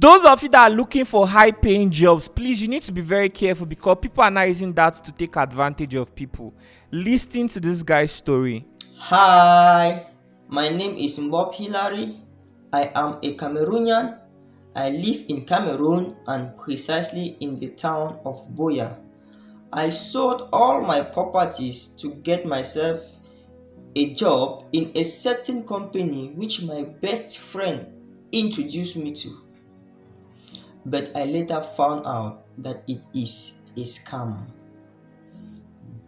Those of you that are looking for high paying jobs, please, you need to be very careful because people are now using that to take advantage of people. Listen to this guy's story. Hi, my name is Mbob Hilary. I am a Cameroonian. I live in Cameroon and precisely in the town of Boya. I sold all my properties to get myself a job in a certain company which my best friend introduced me to. But I later found out that it is a scam.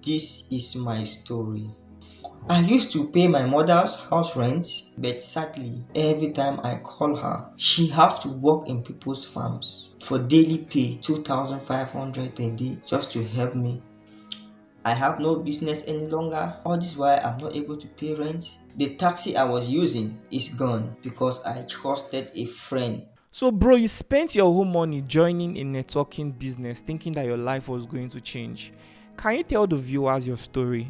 This is my story. I used to pay my mother's house rent, but sadly, every time I call her, she have to work in people's farms for daily pay 2,500 per day just to help me. I have no business any longer. All this while I'm not able to pay rent. The taxi I was using is gone because I trusted a friend. So, bro, you spent your whole money joining a networking business thinking that your life was going to change. Can you tell the viewers your story?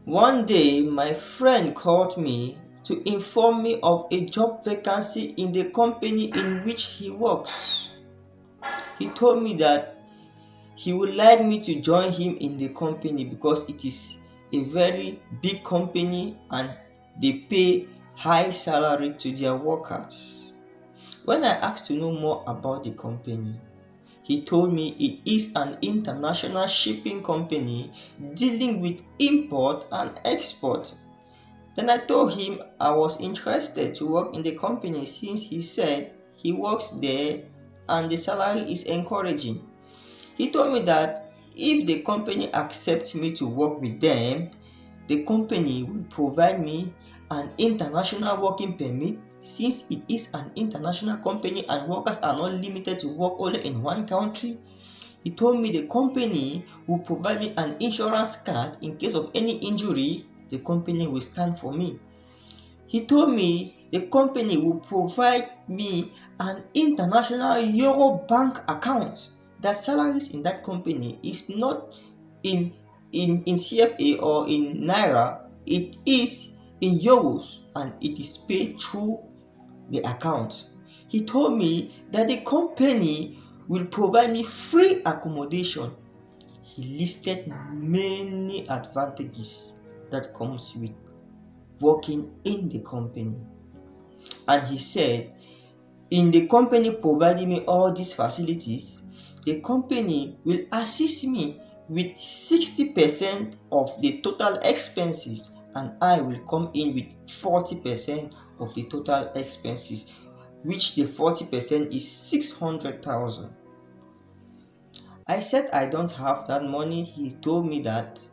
One day, my friend called me to inform me of a job vacancy in the company in which he works. He told me that he would like me to join him in the company because it is a very big company and they pay high salary to their workers. When I asked to know more about the company, he told me it is an international shipping company dealing with import and export. Then I told him I was interested to work in the company since he said he works there and the salary is encouraging. He told me that if the company accepts me to work with them, the company will provide me an international working permit since it is an international company and workers are not limited to work only in one country. He told me the company will provide me an insurance card in case of any injury, the company will stand for me. He told me the company will provide me an international Euro bank account. The salaries in that company is not in CFA or in Naira, it is in Euros and it is paid through the account. He told me that the company will provide me free accommodation. He listed many advantages that comes with working in the company. And he said, in the company providing me all these facilities, the company will assist me with 60% of the total expenses and I will come in with 40% of the total expenses, which the 40% is 600,000. I said I don't have that money. He told me that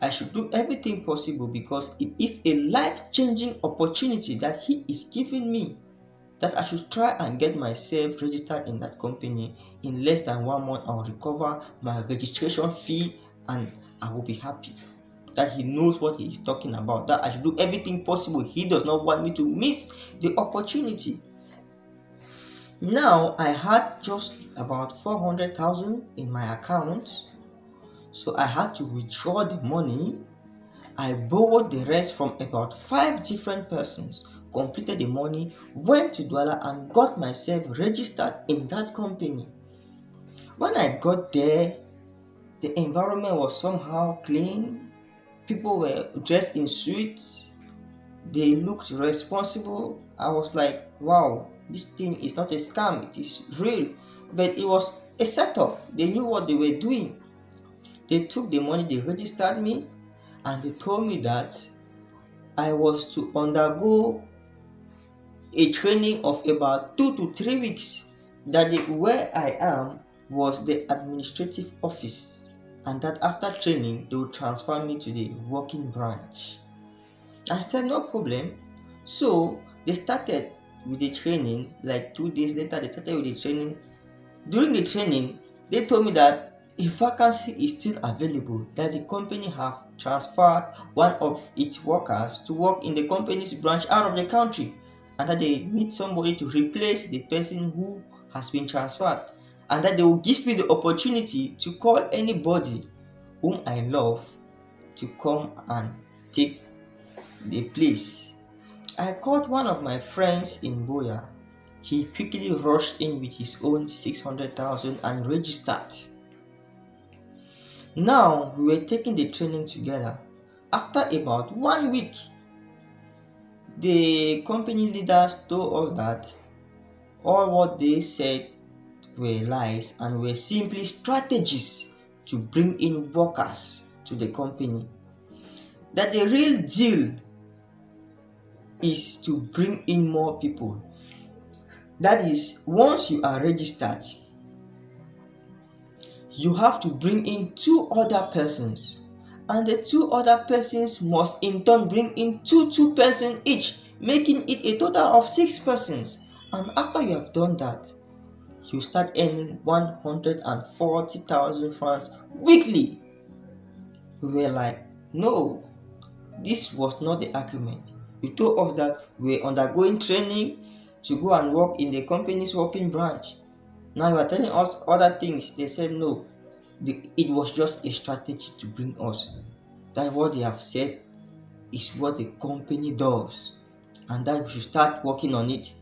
I should do everything possible because it is a life-changing opportunity that he is giving me, that I should try and get myself registered in that company. In less than 1 month, I'll recover my registration fee and I will be happy. That he knows what he is talking about, that I should do everything possible. He does not want me to miss the opportunity. Now, I had just about 400,000 in my account, so I had to withdraw the money. I borrowed the rest from about 5 different persons, completed the money, went to Douala and got myself registered in that company. When I got there, the environment was somehow clean. People were dressed in suits. They looked responsible. I was like, wow, this thing is not a scam, it is real. But it was a setup. They knew what they were doing. They took the money, they registered me, and they told me that I was to undergo a training of about 2 to 3 weeks. That where I am was the administrative office, and that after training they would transfer me to the working branch. I said no problem. So they started with the training. Like 2 days later, they started with the training. During the training, they told me that a vacancy is still available, that the company have transferred one of its workers to work in the company's branch out of the country, and that they need somebody to replace the person who has been transferred, and that they will give me the opportunity to call anybody whom I love to come and take the place. I called one of my friends in Boya He quickly rushed in with his own 600,000 and registered. Now we were taking the training together. After about 1 week, the company leaders told us that all what they said were lies and were simply strategies to bring in workers to the company. That the real deal is to bring in more people. That is, once you are registered, you have to bring in 2 other persons, and the 2 other persons must in turn bring in two persons each, making it a total of 6 persons. And after you have done that, you start earning 140,000 francs weekly. We were like, no, this was not the agreement. You told us that we were undergoing training to go and work in the company's working branch. Now you are telling us other things. They said no, it was just a strategy to bring us. That what they have said is what the company does, and that we should start working on it.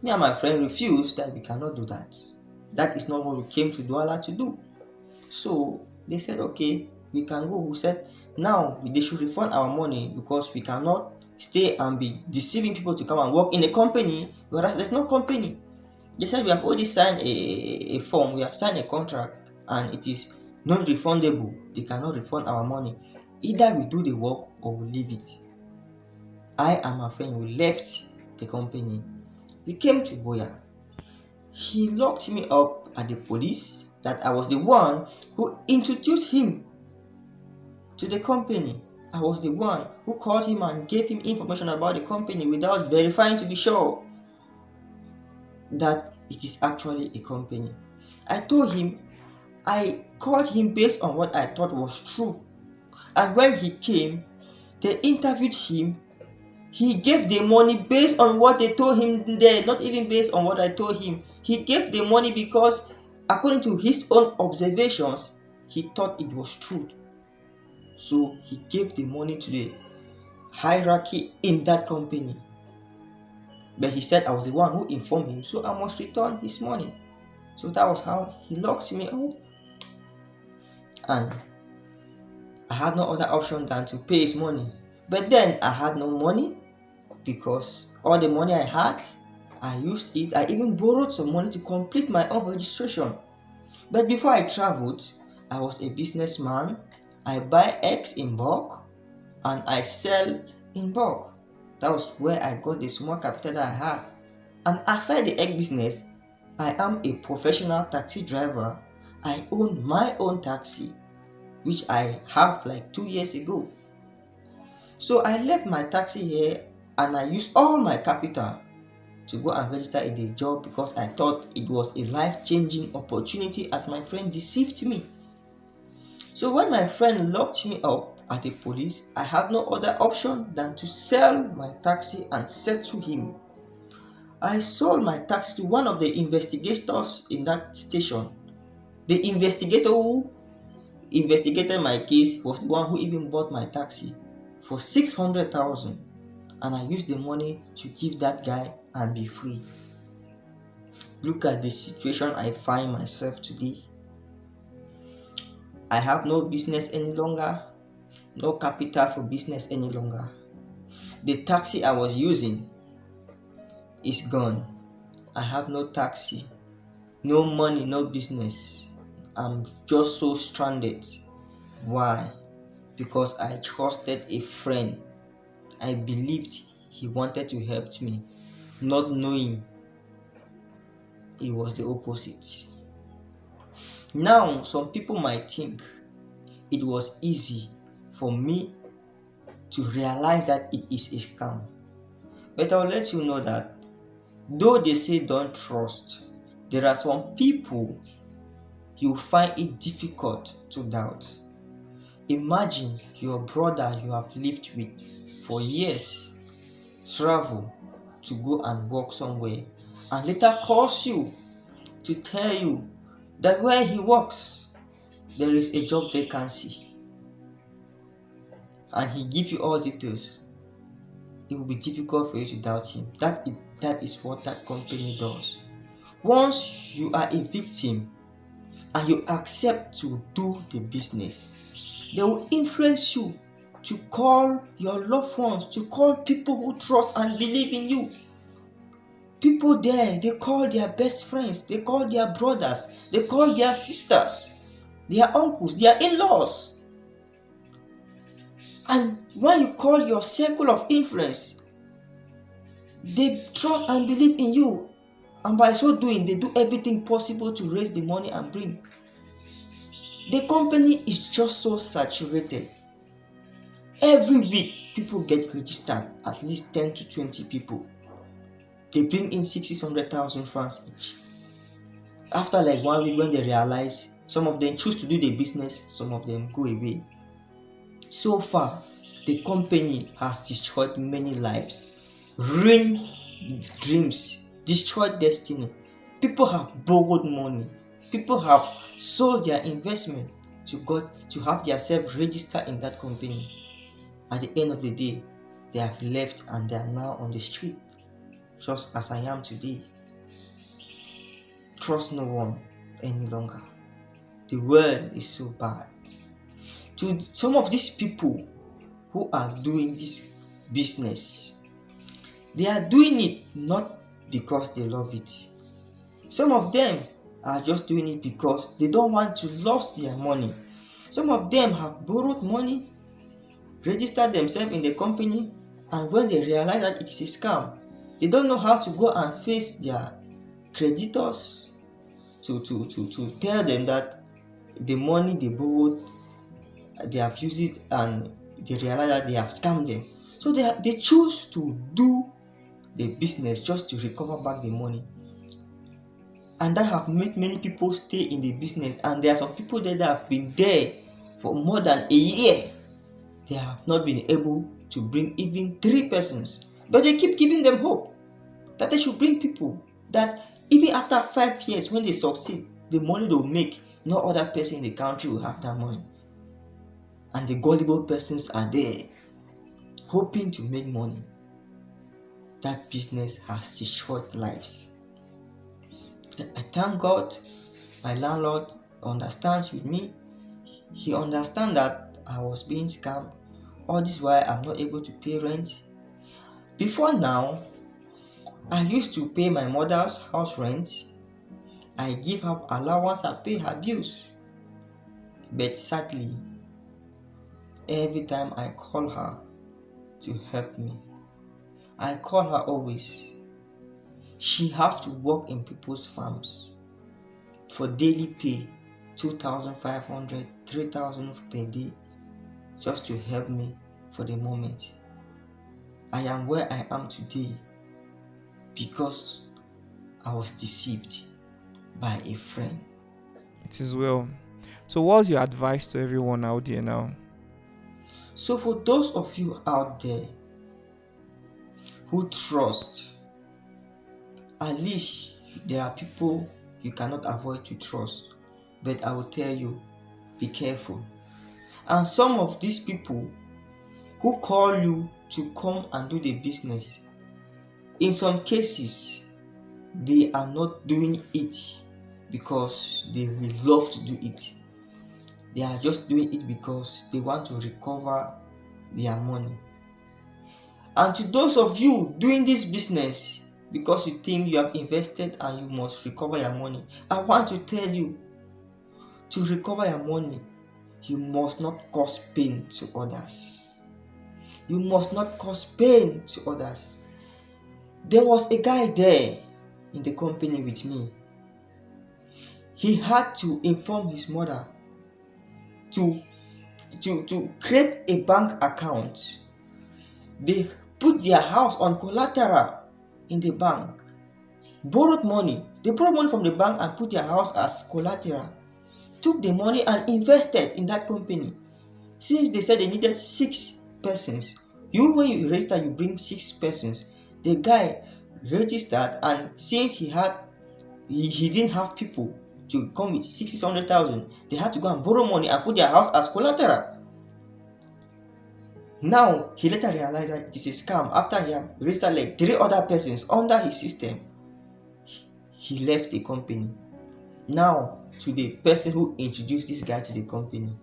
Me and my friend refused that we cannot do that. That is not what we came to Douala to do. So they said, okay, we can go. We said, now they should refund our money because we cannot stay and be deceiving people to come and work in a company, whereas there's no company. They said we have already signed a form, we have signed a contract, and it is non-refundable. They cannot refund our money. Either we do the work or we leave it. I and my friend, we left the company. We came to Boya. He locked me up at the police that I was the one who introduced him to the company. I was the one who called him and gave him information about the company without verifying to be sure that it is actually a company. I told him I called him based on what I thought was true. And when he came, they interviewed him. He gave the money based on what they told him there, not even based on what I told him. He gave the money because, according to his own observations, he thought it was true. So he gave the money to the hierarchy in that company. But he said I was the one who informed him, so I must return his money. So that was how he locked me up. And I had no other option than to pay his money. But then I had no money because all the money I had, I used it. I even borrowed some money to complete my own registration. But before I traveled, I was a businessman. I buy eggs in bulk and I sell in bulk. That was where I got the small capital that I had. And aside the egg business, I am a professional taxi driver. I own my own taxi, which I have like 2 years ago. So I left my taxi here and I used all my capital to go and register in the job because I thought it was a life-changing opportunity as my friend deceived me. So when my friend locked me up at the police, I had no other option than to sell my taxi and settle him. I sold my taxi to one of the investigators in that station. The investigator who investigated my case was the one who even bought my taxi for 600,000, and I used the money to give that guy and be free. Look at the situation I find myself today. I have no business any longer, no capital for business any longer. The taxi I was using is gone. I have no taxi, no money, no business. I'm just so stranded. Why? Because I trusted a friend. I believed he wanted to help me, not knowing it was the opposite. Now, some people might think it was easy for me to realize that it is a scam. But I'll let you know that though they say don't trust, there are some people you find it difficult to doubt. Imagine your brother you have lived with for years travel to go and work somewhere and later calls you to tell you that where he works there is a job vacancy and he gives you all details. it will be difficult for you to doubt him. That is what that company does. Once you are a victim and you accept to do the business, they will influence you to call your loved ones, to call people who trust and believe in you. People there, they call their best friends, they call their brothers, they call their sisters, their uncles, their in-laws. And when you call your circle of influence, they trust and believe in you. And by so doing, they do everything possible to raise the money and bring. The company is just so saturated. Every week, people get registered, at least 10 to 20 people. They bring in 600,000 francs each. After like 1 week, when they realize, some of them choose to do the business, some of them go away. So far, the company has destroyed many lives, ruined dreams, destroyed destiny. People have borrowed money. People have sold their investment to have themselves registered in that company. At the end of the day, they have left and they are now on the street, just as I am today. Trust no one any longer. The world is so bad. To some of these people who are doing this business, they are doing it not because they love it. Some of them are just doing it because they don't want to lose their money. Some of them have borrowed money, registered themselves in the company, and when they realize that it is a scam, they don't know how to go and face their creditors to tell them that the money they borrowed, they have used it, and they realize that they have scammed them. So they choose to do the business just to recover back the money. And that have made many people stay in the business. And there are some people there that have been there for more than a year. They have not been able to bring even 3 persons. But they keep giving them hope that they should bring people, that even after 5 years, when they succeed, the money they will make, no other person in the country will have that money. And the gullible persons are there, hoping to make money. That business has destroyed lives. I thank God, my landlord understands with me. He understands that I was being scammed. All this while I'm not able to pay rent. Before now, I used to pay my mother's house rent. I give her allowance and pay her bills. But sadly, every time I call her to help me, I call her always, she have to work in people's farms for daily pay, 2,500, 3,000 per day, just to help me for the moment. I am where I am today because I was deceived by a friend. It is well. So what's your advice to everyone out there now? So for those of you out there who trust, at least there are people you cannot avoid to trust, but I will tell you, be careful. And some of these people who call you to come and do the business, in some cases, they are not doing it because they will love to do it. They are just doing it because they want to recover their money. And to those of you doing this business because you think you have invested and you must recover your money, I want to tell you, to recover your money, you must not cause pain to others. You must not cause pain to others. There was a guy there in the company with me. He had to inform his mother to create a bank account. They put their house on collateral in the bank, borrowed money. They borrowed money from the bank and put their house as collateral, took the money and invested in that company. Since they said they needed 6 persons, when you register, you bring 6 persons. The guy registered, and since he didn't have people to come with 600,000, they had to go and borrow money and put their house as collateral. Now, he later realized that it is a scam. After he had registered like 3 other persons under his system, he left the company. Now, to the person who introduced this guy to the company,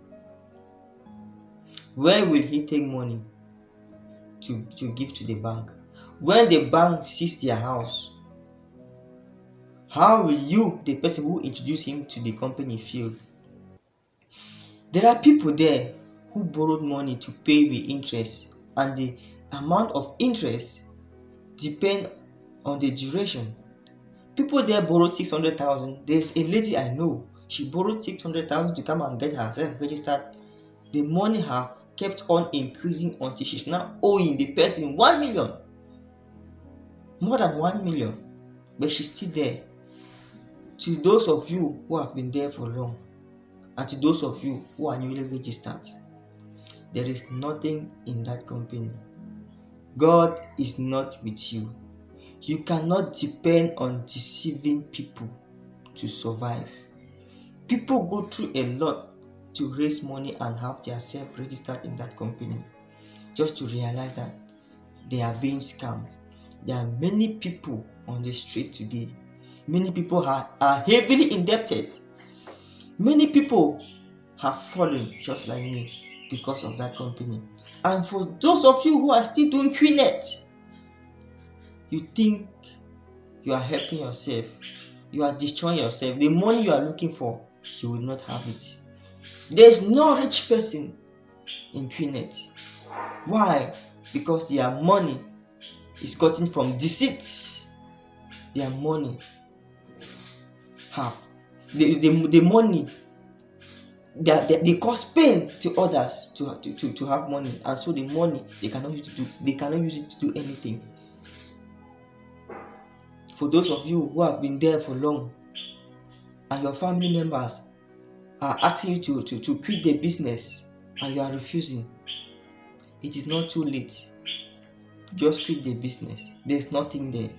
where will he take money to give to the bank? When the bank sees their house, how will you, the person who introduced him to the company, feel? There are people there who borrowed money to pay with interest, and the amount of interest depend on the duration. People there borrowed 600,000. There's a lady I know, she borrowed 600,000 to come and get herself registered. The money have kept on increasing until she's now owing the person 1 million, more than 1 million, but she's still there. To those of you who have been there for long, and to those of you who are newly registered, there is nothing in that company. God is not with you. You cannot depend on deceiving people to survive. People go through a lot to raise money and have themselves registered in that company, just to realize that they are being scammed. There are many people on the street today. Many people are heavily indebted. Many people have fallen just like me because of that company. And for those of you who are still doing QNet, you think you are helping yourself, you are destroying yourself. The money you are looking for, you will not have it. There is no rich person in QNet. Why? Because their money is gotten from deceit. Their money have the money they cause pain to others to have money, and so the money they cannot use it to do anything. For those of you who have been there for long and your family members are asking you to quit the business and you are refusing, it is not too late. Just quit the business. There's nothing there.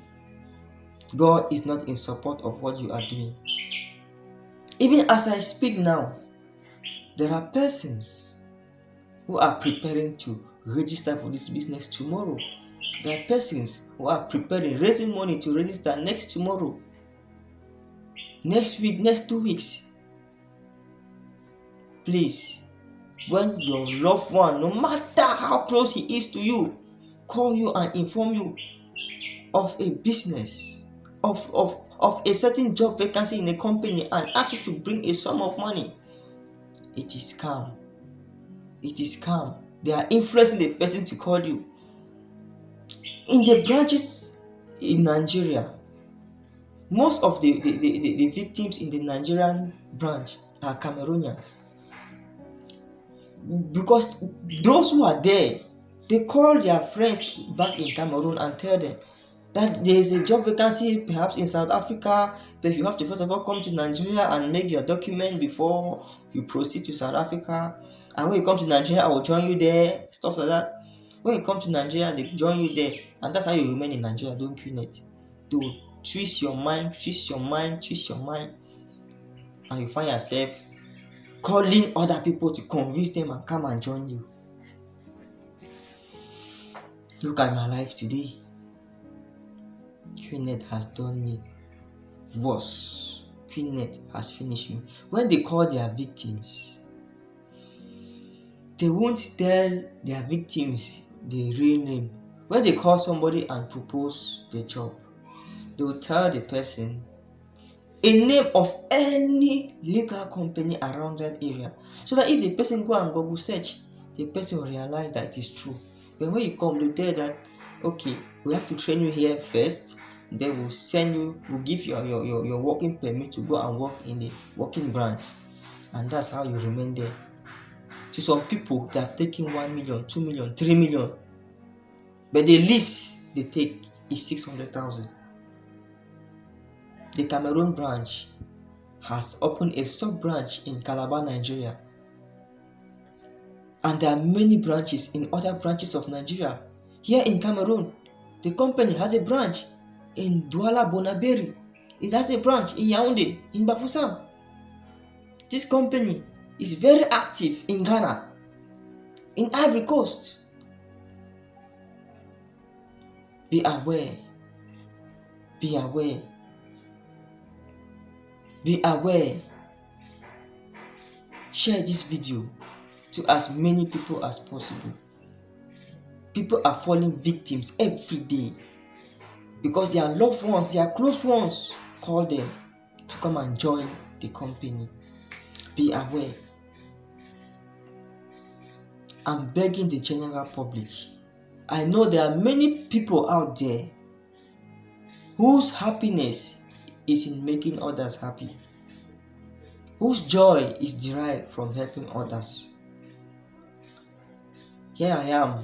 God is not in support of what you are doing. Even as I speak now, there are persons who are preparing to register for this business tomorrow. There are persons who are preparing, raising money to register next tomorrow, next week, next 2 weeks. Please, when your loved one, no matter how close he is to you, call you and inform you of a business, of a certain job vacancy in a company, and ask you to bring a sum of money, it is scam. It is scam. They are influencing the person to call you. In the branches in Nigeria, most of the victims in the Nigerian branch are Cameroonians. Because those who are there, they call their friends back in Cameroon and tell them that there is a job vacancy perhaps in South Africa, but you have to first of all come to Nigeria and make your document before you proceed to South Africa. And when you come to Nigeria, I will join you there, stuff like that. When you come to Nigeria, they join you there, and that's how you remain in Nigeria doing QNet. They will twist your mind, and you find yourself calling other people to convince them and come and join you. Look at my life today. QNet has done me worse. QNet has finished me. When they call their victims, they won't tell their victims the real name. When they call somebody and propose the job, they will tell the person a name of any legal company around that area, so that if the person go and Google search, the person will realize that it is true. But when you come, they tell that, okay, we have to train you here first, then we'll send you, we'll give you your working permit to go and work in the working branch, and that's how you remain there. To some people, they have taken 1 million, 2 million, 3 million, but the least they take is 600,000. The Cameroon branch has opened a sub-branch in Calabar, Nigeria. And there are many branches in other branches of Nigeria. Here in Cameroon, the company has a branch in Douala Bonaberi. It has a branch in Yaoundé, in Bafoussam. This company is very active in Ghana, in Ivory Coast, Be aware. Be aware. Be aware. Share this video to as many people as possible. People are falling victims every day because their loved ones, their close ones, call them to come and join the company. Be aware. I'm begging the general public. I know there are many people out there whose happiness is in making others happy, whose joy is derived from helping others. Here I am.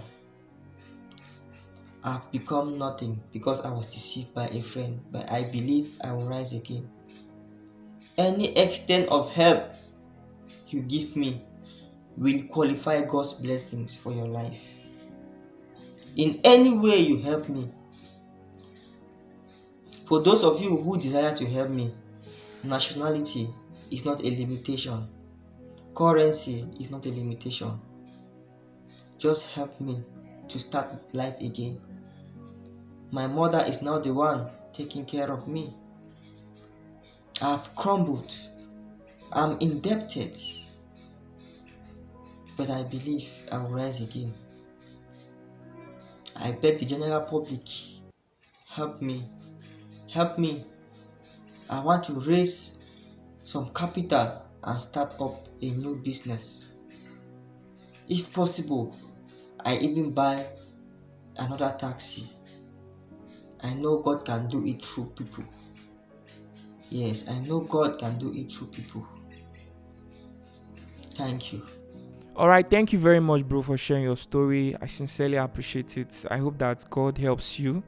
I've become nothing because I was deceived by a friend, but I believe I will rise again. Any extent of help you give me will qualify God's blessings for your life. In any way you help me. For those of you who desire to help me, nationality is not a limitation. Currency is not a limitation. Just help me to start life again. My mother is now the one taking care of me. I've crumbled. I'm indebted. But I believe I will rise again. I beg the general public, help me. Help me. I want to raise some capital and start up a new business. If possible, I even buy another taxi. I know God can do it through people. Yes, I know God can do it through people. Thank you. All right, thank you very much, bro, for sharing your story. I sincerely appreciate it. I hope that God helps you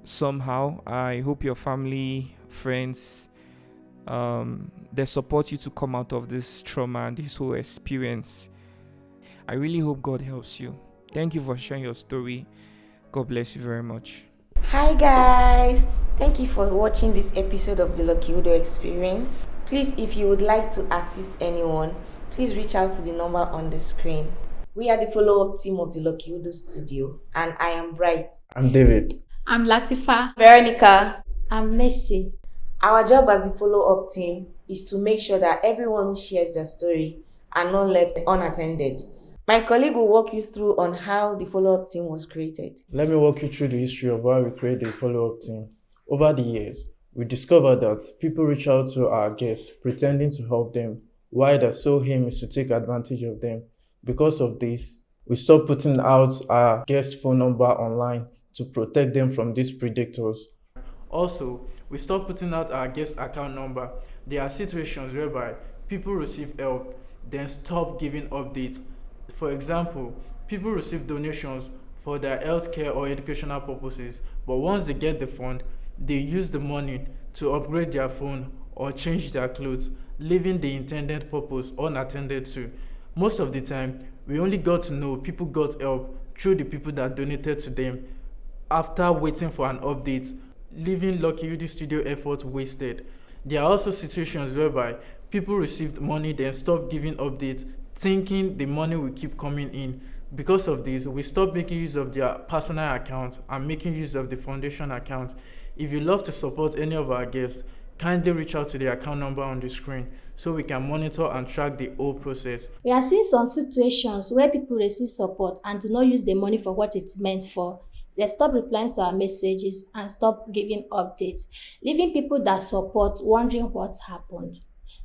somehow. I hope your family, friends, they support you to come out of this trauma and this whole experience. I really hope God helps you. Thank you for sharing your story. God bless you very much. Hi guys, thank you for watching this episode of the Lucky Udo Experience. Please, if you would like to assist anyone, please reach out to the number on the screen. We are the follow-up team of the Lucky Udo studio, and I am Bright. I'm David. I'm Latifa. Veronica. I'm Messi. Our job as the follow-up team is to make sure that everyone who shares their story are not left unattended. My colleague will walk you through on how the follow-up team was created. Let me walk you through the history of why we created the follow-up team. Over the years, we discovered that people reach out to our guests pretending to help them, while their sole aim is to take advantage of them. Because of this, we stopped putting out our guest phone number online to protect them from these predators. Also, we stopped putting out our guest account number. There are situations whereby people receive help, then stop giving updates. For example, people receive donations for their healthcare or educational purposes, but once they get the fund, they use the money to upgrade their phone or change their clothes, leaving the intended purpose unattended to. Most of the time, we only got to know people got help through the people that donated to them after waiting for an update, leaving Lucky Udo Studio effort wasted. There are also situations whereby people received money then stopped giving updates, thinking the money will keep coming in. Because of this, we stopped making use of their personal account and making use of the foundation account. If you love to support any of our guests, kindly reach out to the account number on the screen so we can monitor and track the whole process. We are seeing some situations where people receive support and do not use the money for what it's meant for. They stop replying to our messages and stop giving updates, leaving people that support wondering what happened.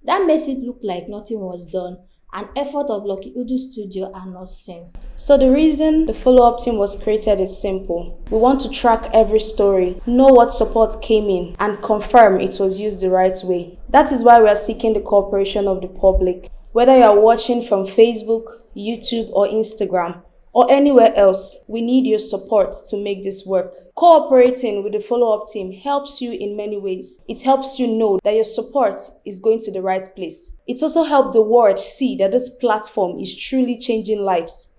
That makes it look like nothing was done, and effort of Lucky Udo Studio are not seen. So the reason the follow-up team was created is simple. We want to track every story, know what support came in, and confirm it was used the right way. That is why we are seeking the cooperation of the public. Whether you are watching from Facebook, YouTube, or Instagram, or anywhere else, we need your support to make this work. Cooperating with the follow-up team helps you in many ways. It helps you know that your support is going to the right place. It also helps the world see that this platform is truly changing lives.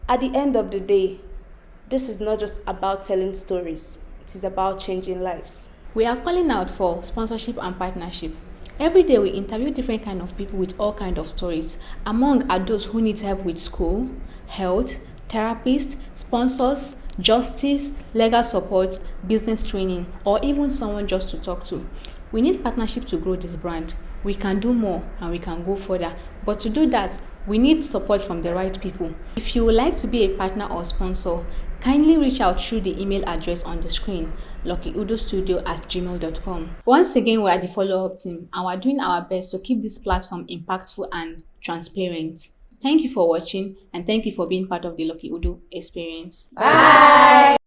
At the end of the day, this is not just about telling stories. It is about changing lives. We are calling out for sponsorship and partnership. Every day we interview different kind of people with all kind of stories. Among are those who need help with school, health, therapists, sponsors, justice, legal support, business training, or even someone just to talk to. We need partnership to grow this brand. We can do more and we can go further. But to do that, we need support from the right people. If you would like to be a partner or sponsor, kindly reach out through the email address on the screen, luckyududavid@gmail.com. Once again, we are the follow-up team and we are doing our best to keep this platform impactful and transparent. Thank you for watching and thank you for being part of the Lucky Udo experience. Bye.